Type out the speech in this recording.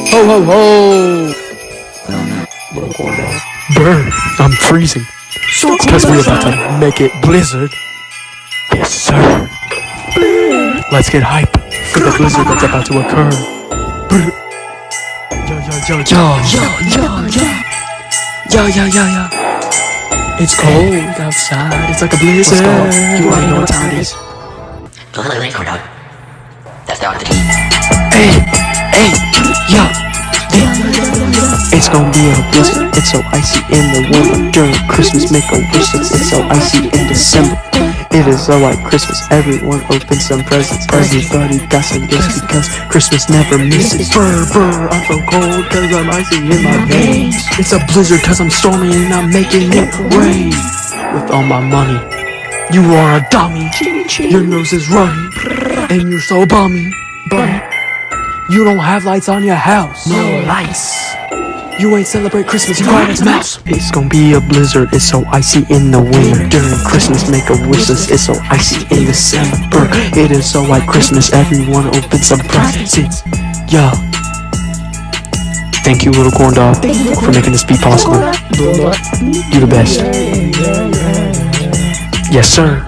Ho ho ho! Burn! I'm freezing. Because we're about to make it blizzard. Yes, sir. Let's get hype for the blizzard that's about to occur. Yo. It's cold outside. It's like a blizzard. You already know what time it is. Don't let me corn dog. That's down to the team. Hey, yo. It's gonna be a blizzard. It's so icy in the winter. During Christmas, make a wish. It's so icy in December. It is so like Christmas. Everyone opens some presents. Everybody got some gifts because Christmas never misses. Brr, I'm so cold cause I'm icy in my veins. It's a blizzard cause I'm stormy and I'm making it rain. With all my money. You are a dummy. Your nose is runny. And you're so bummy. You don't have lights on your house. No lights. You ain't celebrate Christmas, you quiet as mouse. It's gonna be a blizzard, it's so icy in the winter. During Christmas, make a wish list, it's so icy in December. It is so like Christmas, everyone opens some presents. Yo. Thank you, little corn dog, for making this be possible. You the best. Yes, sir.